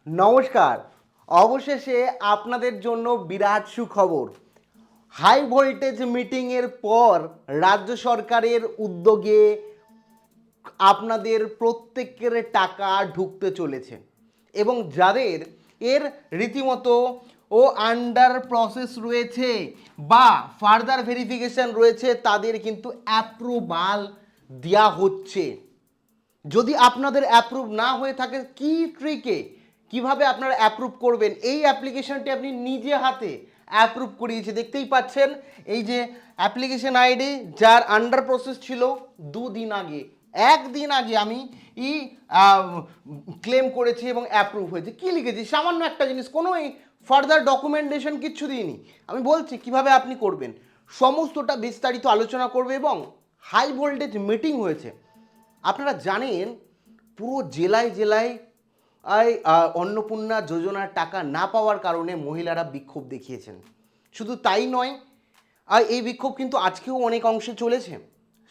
নমস্কার। অবশেষে আপনাদের জন্য বিরাট সুখবর। হাই ভোল্টেজ মিটিংয়ের পর রাজ্য সরকারের উদ্যোগে আপনাদের প্রত্যেকের টাকা ঢুকতে চলেছে এবং যাদের এর রীতিমতো আন্ডার প্রসেস রয়েছে বা ফার্দার ভেরিফিকেশন রয়েছে তাদের কিন্তু অ্যাপ্রুভাল দেওয়া হচ্ছে। যদি আপনাদের অ্যাপ্রুভ না হয়ে থাকে কি ট্রিকে কিভাবে আপনারা অ্যাপ্রুভ করবেন, এই অ্যাপ্লিকেশনটি আপনি নিজে হাতে অ্যাপ্রুভ করিয়েছে। দেখতেই পাচ্ছেন এই যে অ্যাপ্লিকেশন আইডি, যার আন্ডার প্রসেস ছিল দুদিন আগে, একদিন আগে আমি ক্লেম করেছি এবং অ্যাপ্রুভ হয়েছে। কি লিখেছি? সামান্য একটা জিনিস, কোনো ফার্দার ডকুমেন্টেশন কিচ্ছু দিইনি। আমি বলছি কিভাবে আপনি করবেন, সমস্তটা বিস্তারিত আলোচনা করবে। এবং হাই ভোল্টেজ মিটিং হয়েছে, আপনারা জানেন পুরো জেলায় জেলায় অন্নপূর্ণা যোজনার টাকা না পাওয়ার কারণে মহিলারা বিক্ষোভ দেখিয়েছেন। শুধু তাই নয়, এই বিক্ষোভ কিন্তু আজকেও অনেক অংশে চলেছে।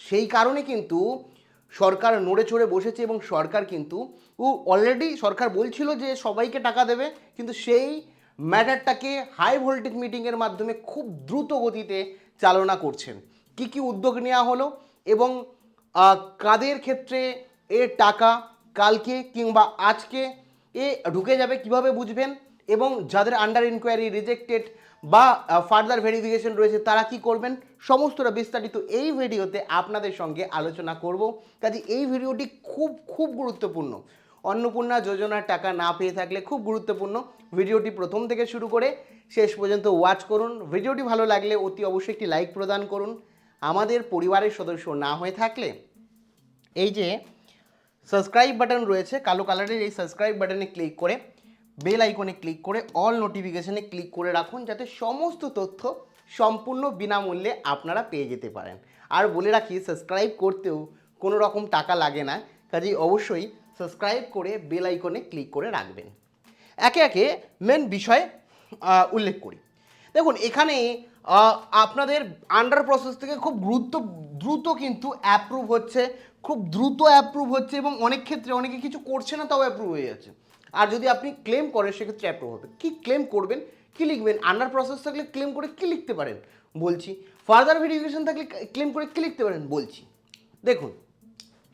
সেই কারণে কিন্তু সরকার নড়ে চড়ে বসেছে এবং সরকার কিন্তু অলরেডি সরকার বলছিল যে সবাইকে টাকা দেবে, কিন্তু সেই ম্যাটারটাকে হাই ভোল্টেজ মিটিংয়ের মাধ্যমে খুব দ্রুত গতিতে চালনা করছেন। কি কি উদ্যোগ নেওয়া হলো এবং কাদের ক্ষেত্রে এ টাকা কালকে কিংবা আজকে ঢুকে যাবে কিভাবে বুঝবেন, এবং যাদের আন্ডার ইনকোয়ারি রিজেক্টেড বা ফার্দার ভেরিফিকেশন রয়েছে তারা কি করবেন, সমস্তটা বিস্তারিত এই ভিডিওতে আপনাদের সঙ্গে আলোচনা করব। কাজে এই ভিডিওটি খুব খুব গুরুত্বপূর্ণ। অন্নপূর্ণা যোজনার টাকা না পেয়ে থাকলে খুব গুরুত্বপূর্ণ। ভিডিওটি প্রথম থেকে শুরু করে শেষ পর্যন্ত ওয়াচ করুন। ভিডিওটি ভালো লাগলে অতি অবশ্যই একটি লাইক প্রদান করুন। আমাদের পরিবারের সদস্য না হয়ে থাকলে এই যে সাবস্ক্রাইব বাটন রয়েছে কালো কালারের, এই সাবস্ক্রাইব বাটনে ক্লিক করে বেল আইকনে ক্লিক করে অল নোটিফিকেশনে ক্লিক করে রাখুন, যাতে সমস্ত তথ্য সম্পূর্ণ বিনামূল্যে আপনারা পেয়ে যেতে পারেন। আর বলে রাখি, সাবস্ক্রাইব করতেও কোনো রকম টাকা লাগে না, কাজেই অবশ্যই সাবস্ক্রাইব করে বেল আইকনে ক্লিক করে রাখবেন। একে একে মেন বিষয় উল্লেখ করি। দেখুন, এখানে আপনাদের আন্ডার প্রসেস থেকে খুব দ্রুত কিন্তু অ্যাপ্রুভ হচ্ছে, খুব দ্রুত অ্যাপ্রুভ হচ্ছে এবং অনেক ক্ষেত্রে অনেকে কিছু করছে না তাও অ্যাপ্রুভ হয়ে যাচ্ছে। আর যদি আপনি ক্লেম করেন সেক্ষেত্রে অ্যাপ্রুভ হবে। কি ক্লেম করবেন, কি লিখবেন? আন্ডার প্রসেস থাকলে ক্লেম করে কি লিখতে পারেন বলছি, ফার্দার ভেরিফিকেশন থাকলে ক্লেম করে কি লিখতে পারেন বলছি। দেখুন,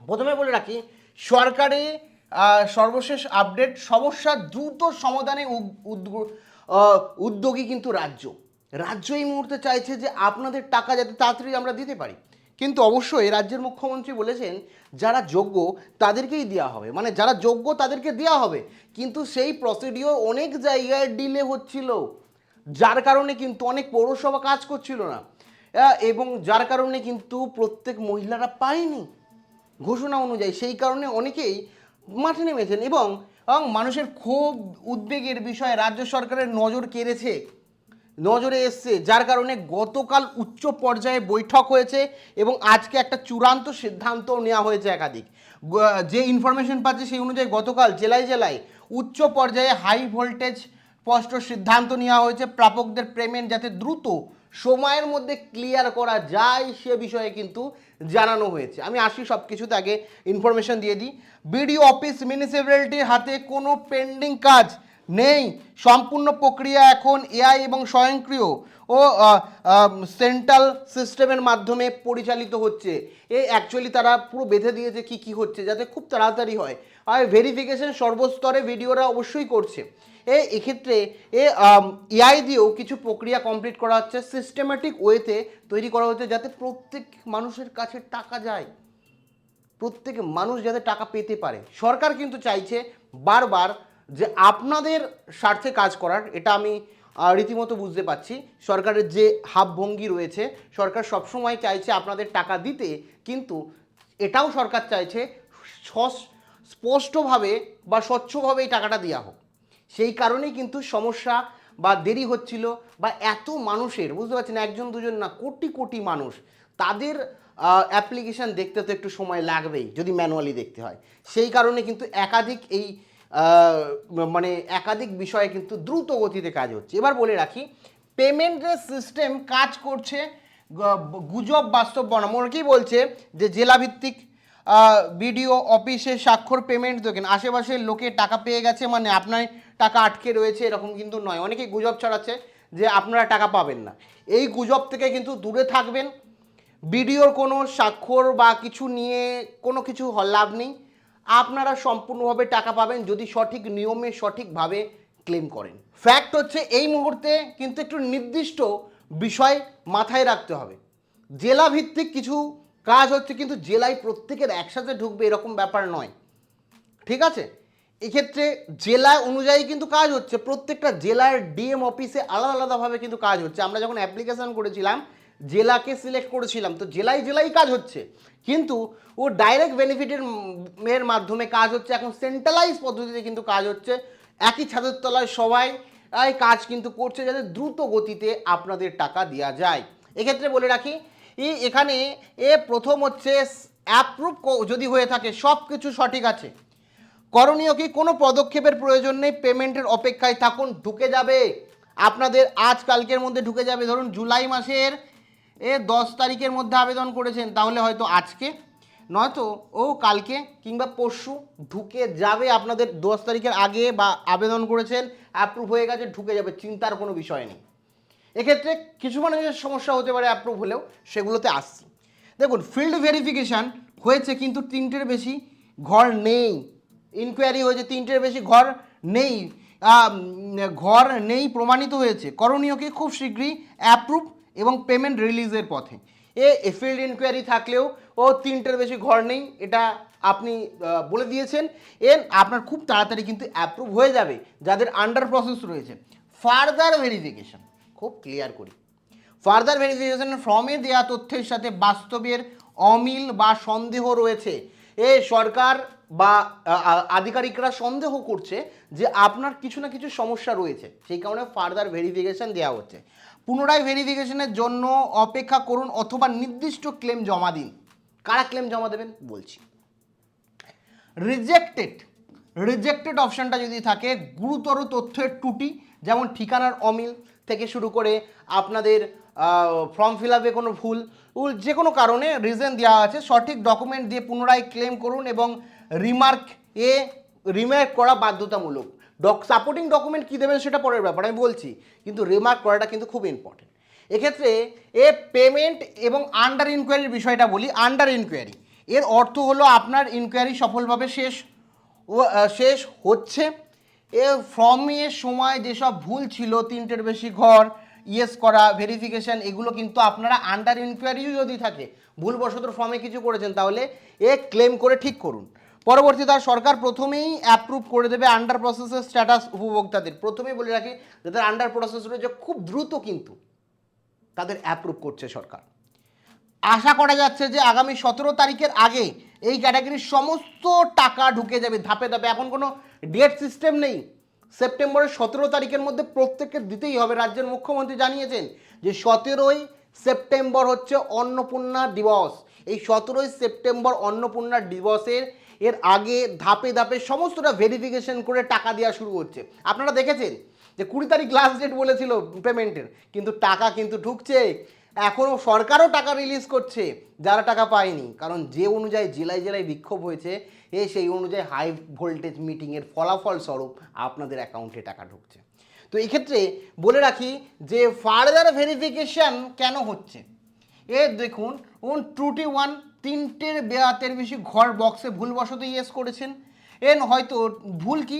প্রথমে বলে রাখি, সরকারে সর্বশেষ আপডেট, সমস্যা দ্রুত সমাধানে উদ্যোগী কিন্তু রাজ্য এই মুহূর্তে চাইছে যে আপনাদের টাকা যাতে তাড়াতাড়ি আমরা দিতে পারি। কিন্তু অবশ্যই রাজ্যের মুখ্যমন্ত্রী বলেছেন যারা যোগ্য তাদেরকেই দেওয়া হবে, মানে যারা যোগ্য তাদেরকে দেওয়া হবে, কিন্তু সেই প্রসিডিওর অনেক জায়গায় ডিলে হচ্ছিল, যার কারণে কিন্তু অনেক পৌরসভা কাজ করছিল না এবং যার কারণে কিন্তু প্রত্যেক মহিলারা পায়নি ঘোষণা অনুযায়ী। সেই কারণে অনেকেই মাঠে নেমেছেন এবং মানুষের ক্ষোভ উদ্বেগের বিষয়ে রাজ্য সরকারের নজরে এসছে, যার কারণে গতকাল উচ্চ পর্যায়ে বৈঠক হয়েছে এবং আজকে একটা চূড়ান্ত সিদ্ধান্ত নেওয়া হয়েছে। একাধিক যে ইনফরমেশন পাচ্ছে সেই অনুযায়ী গতকাল জেলায় জেলায় উচ্চ পর্যায়ে হাই ভোল্টেজ স্পষ্ট সিদ্ধান্ত নেওয়া হয়েছে প্রাপকদের পেমেন্ট যাতে দ্রুত সময়ের মধ্যে ক্লিয়ার করা যায় সে বিষয়ে কিন্তু জানানো হয়েছে। আমি আসি সব কিছুতে, আগে ইনফরমেশন দিয়ে দিই। বিডিও অফিস মিউনিসিপ্যালিটির হাতে কোনো পেন্ডিং কাজ নেই, সম্পূর্ণ প্রক্রিয়া এখন এআই এবং স্বয়ংক্রিয় ও সেন্ট্রাল সিস্টেমের মাধ্যমে পরিচালিত হচ্ছে। অ্যাকচুয়ালি তারা পুরো বেঁধে দিয়েছে কি কি হচ্ছে যাতে খুব তাড়াতাড়ি হয়। আর ভেরিফিকেশন সর্বস্তরে ভিডিওরা অবশ্যই করছে। এক্ষেত্রে এআই দিয়েও কিছু প্রক্রিয়া কমপ্লিট করা হচ্ছে, সিস্টেমেটিক ওয়েতে তৈরি করা হচ্ছে যাতে প্রত্যেক মানুষের কাছে টাকা যায়, প্রত্যেক মানুষ যাতে টাকা পেতে পারে। সরকার কিন্তু চাইছে বারবার যে আপনাদের স্বার্থে কাজ করার, এটা আমি রীতিমতো বুঝতে পারছি সরকারের যে ভাবভঙ্গি রয়েছে। সরকার সবসময় চাইছে আপনাদের টাকা দিতে, কিন্তু এটাও সরকার চাইছে স্পষ্টভাবে বা স্বচ্ছভাবে এই টাকাটা দেওয়া হোক। সেই কারণেই কিন্তু সমস্যা বা দেরি হচ্ছিল, বা এত মানুষের, বুঝতে পারছেন, একজন দুজন না, কোটি কোটি মানুষ, তাদের অ্যাপ্লিকেশান দেখতে তো একটু সময় লাগবেই যদি ম্যানুয়ালি দেখতে হয়। সেই কারণে কিন্তু একাধিক বিষয়ে কিন্তু দ্রুত গতিতে কাজ হচ্ছে। এবার বলে রাখি, পেমেন্টের সিস্টেম কাজ করছে, গুজব বাস্তব বনাম। অনেকেই বলছে যে জেলাভিত্তিক বিডিও অফিসে স্বাক্ষর পেমেন্ট দেখেন, আশেপাশের লোকে টাকা পেয়ে গেছে মানে আপনার টাকা আটকে রয়েছে এরকম কিন্তু নয়। অনেকেই গুজব ছড়াচ্ছে যে আপনারা টাকা পাবেন না। এই গুজব থেকে কিন্তু দূরে থাকবেন। বিডিওর কোনো স্বাক্ষর বা কিছু নিয়ে কোনো কিছু লাভ নেই। আপনারা সম্পূর্ণভাবে টাকা পাবেন যদি সঠিক নিয়মে সঠিকভাবে ক্লেম করেন। ফ্যাক্ট হচ্ছে এই মুহূর্তে কিন্তু একটু নির্দিষ্ট বিষয় মাথায় রাখতে হবে। জেলা ভিত্তিক কিছু কাজ হচ্ছে, কিন্তু জেলায় প্রত্যেকের একসাথে ঢুকবে এরকম ব্যাপার নয়, ঠিক আছে? এক্ষেত্রে জেলা অনুযায়ী কিন্তু কাজ হচ্ছে, প্রত্যেকটা জেলার ডিএম অফিসে আলাদা আলাদাভাবে কিন্তু কাজ হচ্ছে। আমরা যখন অ্যাপ্লিকেশন করেছিলাম জেলাকে সিলেক্ট করেছিলাম, তো জেলায় জেলায় কাজ হচ্ছে, কিন্তু ও ডাইরেক্ট বেনিফিটের এর মাধ্যমে কাজ হচ্ছে। এখন সেন্ট্রালাইজ পদ্ধতিতে কিন্তু কাজ হচ্ছে, একই ছাদের তলায় সবাই কাজ কিন্তু করছে যাতে দ্রুত গতিতে আপনাদের টাকা দেওয়া যায়। এক্ষেত্রে বলে রাখি এখানে প্রথম হচ্ছে অ্যাপ্রুভ যদি হয়ে থাকে সব কিছু সঠিক আছে, করণীয় কি? কোনো পদক্ষেপের প্রয়োজন নেই, পেমেন্টের অপেক্ষায় থাকুন, ঢুকে যাবে আপনাদের আজ কালকের মধ্যে ঢুকে যাবে। ধরুন জুলাই মাসের 10 তারিখের মধ্যে আবেদন করেছেন, তাহলে হয়তো আজকে নয়তো কালকে কিংবা পরশু ঢুকে যাবে। আপনাদের 10 তারিখের আগে বা আবেদন করেছেন, অ্যাপ্রুভ হয়ে গেছে, ঢুকে যাবে, চিন্তার কোনো বিষয় নেই। এক্ষেত্রে কিছু মানুষের সমস্যা হতে পারে অ্যাপ্রুভ হলেও, সেগুলোতে আসছি। দেখুন ফিল্ড ভেরিফিকেশান হয়েছে কিন্তু 3টের বেশি ঘর নেই। ইনকোয়ারি হয়েছে, 3টের বেশি ঘর নেই, প্রমাণিত হয়েছে। করণীয় কি? খুব শীঘ্রই অ্যাপ্রুভ এবং পেমেন্ট রিলিজের পথে। ফিল্ড ইনকোয়ারি থাকলেও 3টের বেশি ঘর নেই, এটা আপনি বলে দিয়েছেন, আপনার খুব তাড়াতাড়ি কিন্তু অ্যাপ্রুভ হয়ে যাবে যাদের আন্ডার প্রসেস রয়েছে। ফার্দার ভেরিফিকেশান খুব ক্লিয়ার করি, ফার্দার ভেরিফিকেশন ফর্মে দেওয়া তথ্যের সাথে বাস্তবের অমিল বা সন্দেহ রয়েছে, সরকার বা আধিকারিকরা সন্দেহ করছে যে আপনার কিছু না কিছু সমস্যা রয়েছে, সেই কারণে ফার্দার ভেরিফিকেশন দেওয়া হচ্ছে। পুনরায় ভেরিফিকেশনের জন্য অপেক্ষা করুন অথবা নির্দিষ্ট ক্লেম জমা দিন। কারা ক্লেম জমা দেবেন বলছি। রিজেক্টেড অপশানটা যদি থাকে, গুরুতর তথ্যের ত্রুটি যেমন ঠিকানার অমিল থেকে শুরু করে আপনাদের ফর্ম ফিল আপে কোনো ভুল, যে কোনো কারণে রিজন দেওয়া আছে, সঠিক ডকুমেন্ট দিয়ে পুনরায় ক্লেম করুন এবং রিমার্ক করা বাধ্যতামূলক। সাপোর্টিং ডকুমেন্ট কী দেবেন সেটা পরের ব্যাপার, আমি বলছি, কিন্তু রিমার্ক করাটা কিন্তু খুব ইম্পর্টেন্ট। এক্ষেত্রে পেমেন্ট এবং আন্ডার ইনকোয়ারির বিষয়টা বলি। আন্ডার ইনকোয়ারি এর অর্থ হলো আপনার ইনকোয়ারি সফলভাবে শেষ হচ্ছে। ফর্মের সময় যেসব ভুল ছিল, 3টের বেশি ঘর, ইয়েস করা, ভেরিফিকেশান, এগুলো কিন্তু আপনারা আন্ডার ইনকোয়ারিও যদি থাকে, ভুলবশত ফর্মে কিছু করেছেন, তাহলে ক্লেম করে ঠিক করুন। পরবর্তী তার সরকার প্রথমেই অ্যাপ্রুভ করে দেবে আন্ডার প্রসেসের স্ট্যাটাস উপভোক্তাদের। প্রথমেই বলে রাখি, যাদের আন্ডার প্রসেস রয়েছে খুব দ্রুত কিন্তু তাদের অ্যাপ্রুভ করছে সরকার। আশা করা যাচ্ছে যে আগামী 17 তারিখের আগে এই ক্যাটাগরির সমস্ত টাকা ঢুকে যাবে ধাপে ধাপে। এখন কোনো ডেট সিস্টেম নেই, সেপ্টেম্বরের 17 তারিখের মধ্যে প্রত্যেককে দিতেই হবে। রাজ্যের মুখ্যমন্ত্রী জানিয়েছেন যে 17ই সেপ্টেম্বর হচ্ছে অন্নপূর্ণা দিবস। এই 17ই সেপ্টেম্বর অন্নপূর্ণা দিবসের আগে ধাপে ধাপে সমস্তটা ভেরিফিকেশন করে টাকা দেওয়া শুরু হচ্ছে। আপনারা দেখেছেন যে 20 তারিখ লাস্ট ডেট বলেছিল পেমেন্টের, কিন্তু টাকা কিন্তু ঢুকছে। এখনও সরকারও টাকা রিলিজ করছে যারা টাকা পায়নি, কারণ যে অনুযায়ী জেলায় জেলায় বিক্ষোভ হয়েছে, সেই অনুযায়ী হাই ভোল্টেজ মিটিংয়ের ফলাফল স্বরূপ আপনাদের অ্যাকাউন্টে টাকা ঢুকছে। তো এক্ষেত্রে বলে রাখি যে ফার্দার ভেরিফিকেশান কেন হচ্ছে, দেখুন ত্রুটি 1, 3টের বেশি ঘর বক্সে ভুলবশত ইয়েস করেছেন। হয়তো ভুল কি,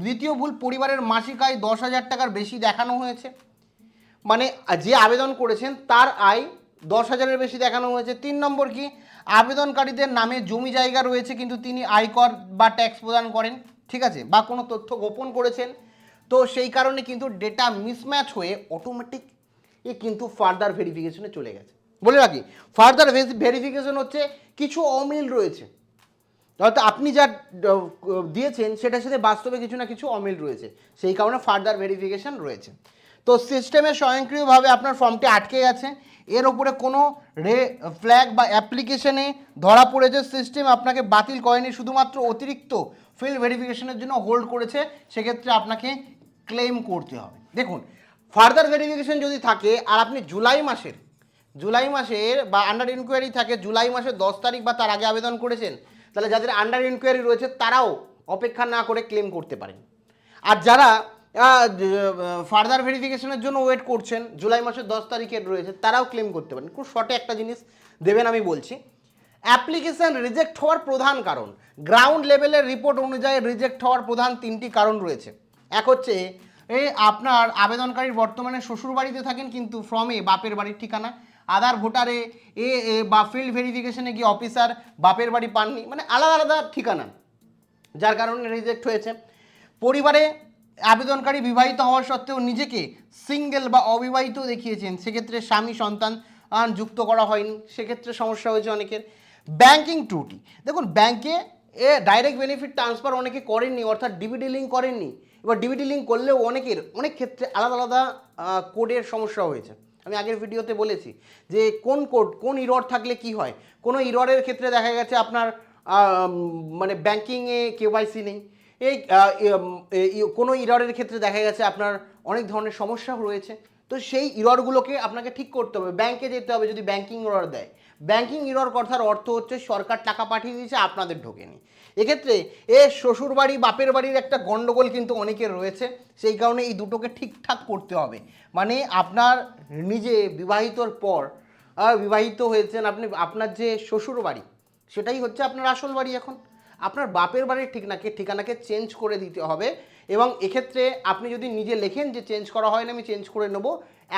দ্বিতীয় ভুল, পরিবারের মাসিক আয় 10,000 টাকার বেশি দেখানো হয়েছে, মানে যে আবেদন করেছেন তার আয় 10,000-এর বেশি দেখানো হয়েছে। 3 নম্বর কি, আবেদনকারীদের নামে জমি জায়গা রয়েছে কিন্তু তিনি আয়কর বা ট্যাক্স প্রদান করেন, ঠিক আছে, বা কোনো তথ্য গোপন করেছেন, তো সেই কারণে কিন্তু ডেটা মিসম্যাচ হয়ে অটোমেটিক কিন্তু ফার্দার ভেরিফিকেশনে চলে গেছে। বলে রাখি, ফার্দার ভেরিফিকেশন হচ্ছে কিছু অমিল রয়েছে, হয়তো আপনি যা দিয়েছেন সেটার সাথে বাস্তবে কিছু না কিছু অমিল রয়েছে, সেই কারণে ফার্দার ভেরিফিকেশন রয়েছে। তো সিস্টেমে স্বয়ংক্রিয়ভাবে আপনার ফর্মটি আটকে গেছে, এর ওপরে কোনো ফ্ল্যাগ বা অ্যাপ্লিকেশনে ধরা পড়েছে, সিস্টেম আপনাকে বাতিল করেনি, শুধুমাত্র অতিরিক্ত ফিল্ড ভেরিফিকেশনের জন্য হোল্ড করেছে, সেক্ষেত্রে আপনাকে ক্লেম করতে হবে। দেখুন ফার্দার ভেরিফিকেশন যদি থাকে আর আপনি জুলাই মাসের বা আন্ডার ইনকোয়ারি থাকে জুলাই মাসের 10 তারিখ বা তার আগে আবেদন করেছেন, তাহলে যাদের আন্ডার ইনকোয়ারি রয়েছে তারাও অপেক্ষা না করে ক্লেম করতে পারেন। আর যারা ফার্দার ভেরিফিকেশনের জন্য ওয়েট করছেন, জুলাই মাসের 10 তারিখের রয়েছে, তারাও ক্লেম করতে পারেন। খুব শর্টে একটা জিনিস দেবেন আমি বলছি। অ্যাপ্লিকেশন রিজেক্ট হওয়ার প্রধান কারণ, গ্রাউন্ড লেভেলের রিপোর্ট অনুযায়ী রিজেক্ট হওয়ার প্রধান 3টি কারণ রয়েছে। এক হচ্ছে আপনার আবেদনকারীর বর্তমানে শ্বশুর বাড়িতে থাকেন কিন্তু ফর্মে বাপের বাড়ির ঠিকানা, আধার ভোটারে বা ফিল্ড ভেরিফিকেশনে গিয়ে অফিসার বাপের বাড়ি পাননি, মানে আলাদা আলাদা ঠিকানা, যার কারণে রিজেক্ট হয়েছে। পরিবারে আবেদনকারী বিবাহিত হওয়া সত্ত্বেও নিজেকে সিঙ্গেল বা অবিবাহিত দেখিয়েছেন, সেক্ষেত্রে স্বামী সন্তান যুক্ত করা হয়নি, সেক্ষেত্রে সমস্যা হয়েছে অনেকের। ব্যাংকিং ত্রুটি, দেখুন ব্যাংকে ডাইরেক্ট বেনিফিট ট্রান্সফার অনেকে করেননি, অর্থাৎ ডিবিটি লিঙ্ক করেননি। এবার ডিবিটি লিঙ্ক করলেও অনেক ক্ষেত্রে আলাদা আলাদা কোডের সমস্যা হয়েছে। আমি আগের ভিডিওতে বলেছি যে কোন কোড কোন ইরর থাকলে কি হয়। কোনো ইররের ক্ষেত্রে দেখা গেছে আপনার মানে ব্যাংকিংয়ে কেওয়াইসি নেই, কোনো ইররের ক্ষেত্রে দেখা গেছে আপনার অনেক ধরনের সমস্যা রয়েছে। তো সেই ইররগুলোকে আপনাকে ঠিক করতে হবে, ব্যাংকে যেতে হবে যদি ব্যাংকিং ইরর দেয়। ব্যাংকিং ইরর কথার অর্থ হচ্ছে সরকার টাকা পাঠিয়ে দিয়েছে, আপনাদের ঢোকেনি। এক্ষেত্রে শ্বশুর বাড়ি বাপের বাড়ির একটা গণ্ডগোল কিন্তু অনেকের রয়েছে, সেই কারণে এই দুটোকে ঠিকঠাক করতে হবে। মানে আপনার নিজে বিবাহিতর পর বিবাহিত হয়েছেন আপনি, আপনার যে শ্বশুর বাড়ি সেটাই হচ্ছে আপনার আসল বাড়ি। এখন আপনার বাপের বাড়ির ঠিকানাকে চেঞ্জ করে দিতে হবে। এবং এক্ষেত্রে আপনি যদি নিজে লেখেন যে চেঞ্জ করা হয় না, আমি চেঞ্জ করে নেব,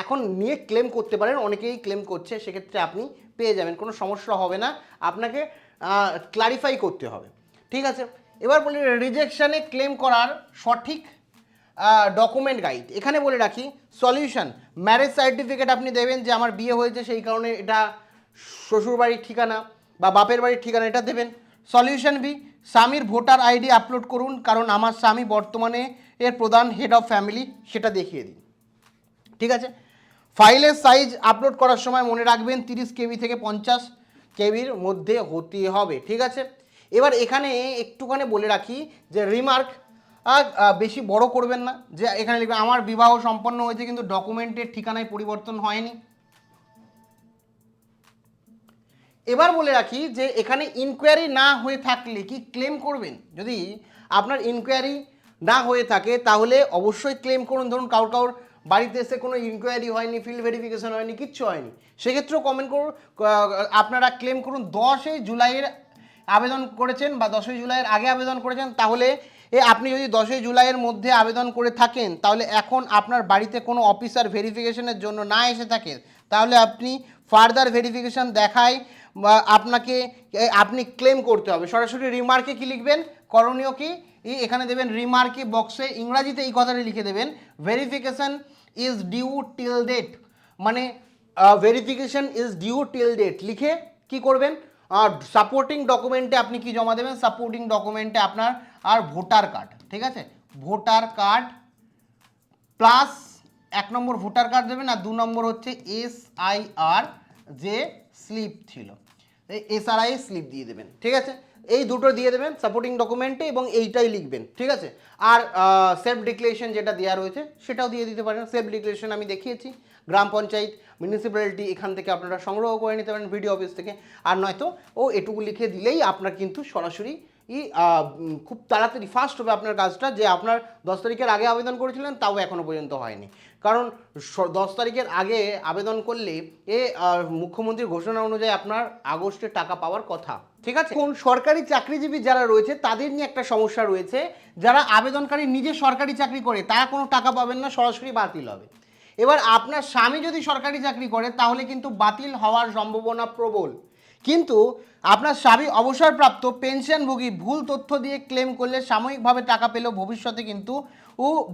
এখন নিয়ে ক্লেম করতে পারেন, অনেকেই ক্লেম করছে, সেক্ষেত্রে আপনি পেয়ে যাবেন, কোনো সমস্যা হবে না। আপনাকে ক্লারিফাই করতে হবে, ঠিক আছে। এবার বলি রিজেকশানে ক্লেম করার সঠিক ডকুমেন্ট গাইড। এখানে বলে রাখি সলিউশন, ম্যারেজ সার্টিফিকেট আপনি দেবেন যে আমার বিয়ে হয়েছে, সেই কারণে এটা শ্বশুরবাড়ির ঠিকানা বা বাপের বাড়ির ঠিকানা, এটা দেবেন। সলিউশন বি, স্বামীর ভোটার আইডি আপলোড করুন, কারণ আমার স্বামী বর্তমানে এর প্রধান হেড অফ ফ্যামিলি, সেটা দেখিয়ে দিন, ঠিক আছে। ফাইলের সাইজ আপলোড করার সময় মনে রাখবেন 30 কেবি থেকে 50 কেবির মধ্যে হতে হবে, ঠিক আছে। এবার এখানে একটুখানি বলে রাখি যে রিমার্ক বেশি বড় করবেন না, যে এখানে লিখবেন আমার বিবাহ সম্পন্ন হয়েছে কিন্তু ডকুমেন্টের ঠিকানায় পরিবর্তন হয়নি। এবার বলে রাখি যে এখানে ইনকোয়ারি না হয়ে থাকলে কি ক্লেম করবেন। যদি আপনার ইনকোয়ারি না হয়ে থাকে তাহলে অবশ্যই ক্লেম করুন। ধরুন কারোর বাড়িতে এসে কোনো ইনকোয়ারি হয়নি, ফিল্ড ভেরিফিকেশন হয়নি, কিচ্ছু হয়নি, সেক্ষেত্রেও কমেন্ট করুন, আপনারা ক্লেম করুন। 10 জুলাইয়ের আবেদন করেছেন বা 10 জুলাইয়ের আগে আবেদন করেছেন, তাহলে আপনি যদি 10 জুলাইয়ের মধ্যে আবেদন করে থাকেন, তাহলে এখন আপনার বাড়িতে কোনো অফিসার ভেরিফিকেশনের জন্য না এসে থাকে, তাহলে আপনি ফার্দার ভেরিফিকেশন দেখায় আপনি ক্লেম করতে হবে। সরাসরি রিমার্কে কি লিখবেন, করণীয় কি এখানে দেবেন, রিমার্কে বক্সে ইংরাজিতে এই কথাটা লিখে দেবেন, verification is due till date, মানে verification is due till date লিখে কি করবেন, আর সাপোর্টিং ডকুমেন্টে আপনি কি জমা দেবেন, সাপোর্টিং ডকুমেন্টে আপনার আর ভোটার কার্ড, ঠিক আছে, ভোটার কার্ড প্লাস 1 নম্বর ভোটার কার্ড দেবেন, আর 2 নম্বর হচ্ছে SIR যে স্লিপ ছিল, SRI স্লিপ দিয়ে দেবেন, ঠিক আছে। এই দুটো দিয়ে দেবেন সাপোর্টিং ডকুমেন্টে এবং এইটাই লিখবেন, ঠিক আছে। আর সেলফ ডিক্লারেশন যেটা দেওয়া রয়েছে সেটাও দিয়ে দিতে পারেন। সেলফ ডিক্লারেশন আমি দেখিয়েছি, গ্রাম পঞ্চায়েত, মিউনিসিপ্যালিটি, এখান থেকে আপনারা সংগ্রহ করে নিতে পারেন ভিডিও অফিস থেকে। আর নয়তো এটুকু লিখে দিলেই আপনার কিন্তু সরাসরি খুব তাড়াতাড়ি ফাস্ট হবে আপনার কাজটা। যে আপনার 10 তারিখের আগে আবেদন করেছিলেন তাও এখনও পর্যন্ত হয়নি, কারণ 10 তারিখের আগে আবেদন করলে মুখ্যমন্ত্রীর ঘোষণা অনুযায়ী আপনার আগস্টে টাকা পাওয়ার কথা, ঠিক আছে। কোন সরকারি চাকরিজীবী যারা রয়েছে তাদের নিয়ে একটা সমস্যা রয়েছে, যারা আবেদনকারী নিজে সরকারি চাকরি করে তারা কোনো টাকা পাবেন না, সরাসরি বাতিল হবে। এবার আপনার স্বামী যদি সরকারি চাকরি করে তাহলে কিন্তু বাতিল হওয়ার সম্ভাবনা প্রবল, কিন্তু আপনার স্বামী অবসরপ্রাপ্ত পেনশনভোগী ভুল তথ্য দিয়ে ক্লেম করলে সাময়িকভাবে টাকা পেলেও ভবিষ্যতে কিন্তু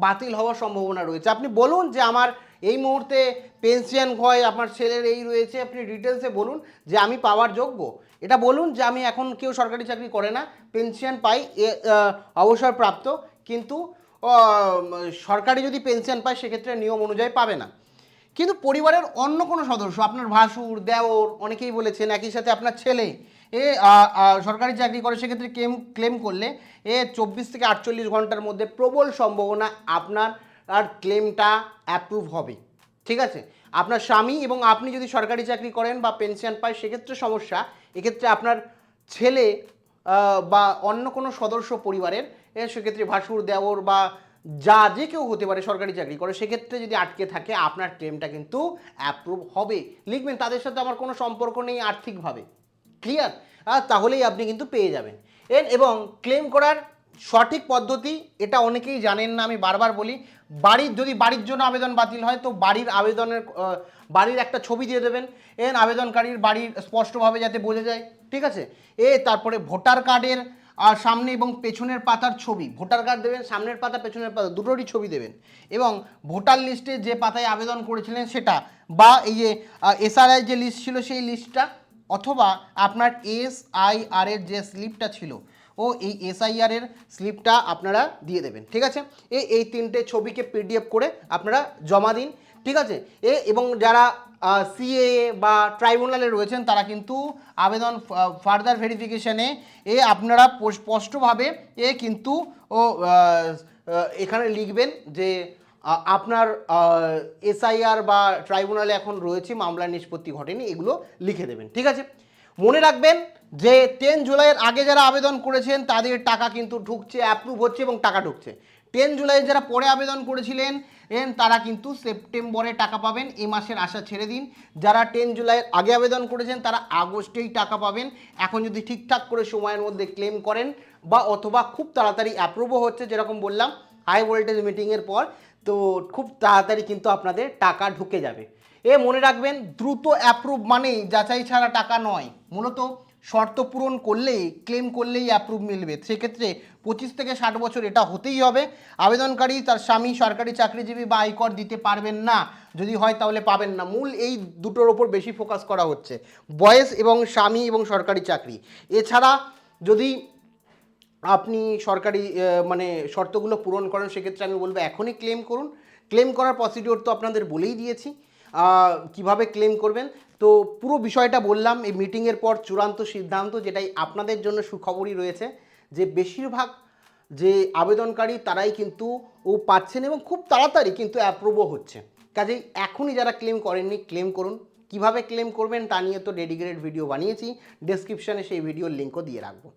বাতিল হওয়ার সম্ভাবনা রয়েছে। আপনি বলুন যে আমার এই মুহূর্তে পেনশন হয়, আপনার ছেলের এই রয়েছে, আপনি ডিটেলসে বলুন যে আমি পাওয়ার যোগ্য, এটা বলুন যে আমি এখন কেউ সরকারি চাকরি করে না, পেনশন পাই, অবসরপ্রাপ্ত, কিন্তু সরকারি যদি পেনশন পায় সেক্ষেত্রে নিয়ম অনুযায়ী পাবে না। কিন্তু পরিবারের অন্য কোনো সদস্য, আপনার ভাসুর, দেওর, অনেকেই বলেছেন, একই সাথে আপনার ছেলে সরকারি চাকরি করে, সেক্ষেত্রে ক্লেম করলে 24 থেকে 48 ঘন্টার মধ্যে প্রবল সম্ভাবনা আপনার আর ক্লেমটা অ্যাপ্রুভ হবে, ঠিক আছে। আপনার স্বামী এবং আপনি যদি সরকারি চাকরি করেন বা পেনশন পায় সেক্ষেত্রে সমস্যা, এক্ষেত্রে আপনার ছেলে বা অন্য কোনো সদস্য পরিবারের, সেক্ষেত্রে ভাসুর, দেওর বা যে কেউ হতে পারে সরকারি চাকরি করে, সেক্ষেত্রে যদি আটকে থাকে আপনার ক্লেমটা কিন্তু অ্যাপ্রুভ হবে। লিখবেন তাদের সাথে আমার কোনো সম্পর্ক নেই আর্থিকভাবে, ক্লিয়ার? তাহলেই আপনি কিন্তু পেয়ে যাবেন। এবং ক্লেম করার সঠিক পদ্ধতি এটা অনেকেই জানেন না, আমি বারবার বলি। যদি বাড়ির জন্য আবেদন বাতিল হয় তো বাড়ির একটা ছবি দিয়ে দেবেন, আবেদনকারীর বাড়ির স্পষ্টভাবে যাতে বোঝা যায়, ঠিক আছে? তারপরে ভোটার কার্ডের আর সামনে এবং পেছনের পাতার ছবি, ভোটার কার্ড দেবেন, সামনের পাতা পেছনের পাতা দুটোরই ছবি দেবেন, এবং ভোটার লিস্টে যে পাতায় আবেদন করেছিলেন সেটা, বা এই যে এসআরআই যে লিস্ট ছিল সেই লিস্টটা, অথবা আপনার SIR এর যে স্লিপটা ছিল এই SIR এর স্লিপটা আপনারা দিয়ে দেবেন, ঠিক আছে? এই তিনটে ছবিকে PDF করে আপনারা জমা দিন, ঠিক আছে? এবং যারা CAA বা ট্রাইব্যুনালে রয়েছেন তারা কিন্তু আবেদন ফার্দার ভেরিফিকেশানে আপনারা স্পষ্টভাবে কিন্তু এখানে লিখবেন যে আপনার SIR বা ট্রাইব্যুনালে এখন রয়েছে, মামলার নিষ্পত্তি ঘটেনি, এগুলো লিখে দেবেন, ঠিক আছে? মনে রাখবেন যে 10 জুলাইয়ের আগে যারা আবেদন করেছেন তাদের টাকা কিন্তু ঢুকছে, অ্যাপ্রুভ হচ্ছে এবং টাকা ঢুকছে। 10 জুলাই যারা পরে আবেদন করেছিলেন তারা কিন্তু সেপ্টেম্বরে টাকা পাবেন, এই মাসের আশা ছেড়ে দিন। যারা 10 জুলাইয়ের আগে আবেদন করেছেন তারা আগস্টেই টাকা পাবেন, এখন যদি ঠিকঠাক করে সময়ের মধ্যে ক্লেম করেন, বা অথবা খুব তাড়াতাড়ি অ্যাপ্রুভও হচ্ছে, যেরকম বললাম হাই ভোল্টেজ মিটিংয়ের পর, তো খুব তাড়াতাড়ি কিন্তু আপনাদের টাকা ঢুকে যাবে। মনে রাখবেন, দ্রুত অ্যাপ্রুভ মানেই যাচাই ছাড়া টাকা নয়, মূলত শর্ত পূরণ করলেই, ক্লেম করলেই অ্যাপ্রুভ মিলবে। সেক্ষেত্রে 25 থেকে 60 বছর এটা হতেই হবে। আবেদনকারী তার স্বামী সরকারি চাকরিজীবী বা আয়কর দিতে পারবেন না, যদি হয় তাহলে পাবেন না। মূল এই দুটোর ওপর বেশি ফোকাস করা হচ্ছে, বয়স এবং স্বামী এবং সরকারি চাকরি। এছাড়া যদি আপনি সরকারি মানে শর্তগুলো পূরণ করেন, সেক্ষেত্রে আমি বলবো এখনই ক্লেম করুন। ক্লেম করার প্রসিডিওর তো আপনাদের বলেই দিয়েছি কিভাবে ক্লেম করবেন। তো পুরো বিষয়টা বললাম। এই মিটিংয়ের পর চূড়ান্ত সিদ্ধান্ত, যেটাই আপনাদের জন্য সুখবরই রয়েছে, যে বেশিরভাগ যে আবেদনকারী তারাই কিন্তু পাচ্ছেন এবং খুব তাড়াতাড়ি কিন্তু অ্যাপ্রুভও হচ্ছে। কাজেই এখনই যারা ক্লেম করেননি ক্লেম করুন। কিভাবে ক্লেম করবেন তা নিয়ে তো ডেডিকেটেড ভিডিও বানিয়েছি, ডেসক্রিপশানে সেই ভিডিওর লিঙ্কও দিয়ে রাখবো।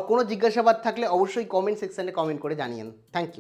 কোনো জিজ্ঞাসাবাদ থাকলে অবশ্যই কমেন্ট সেকশানে কমেন্ট করে জানিয়েন। Thank you.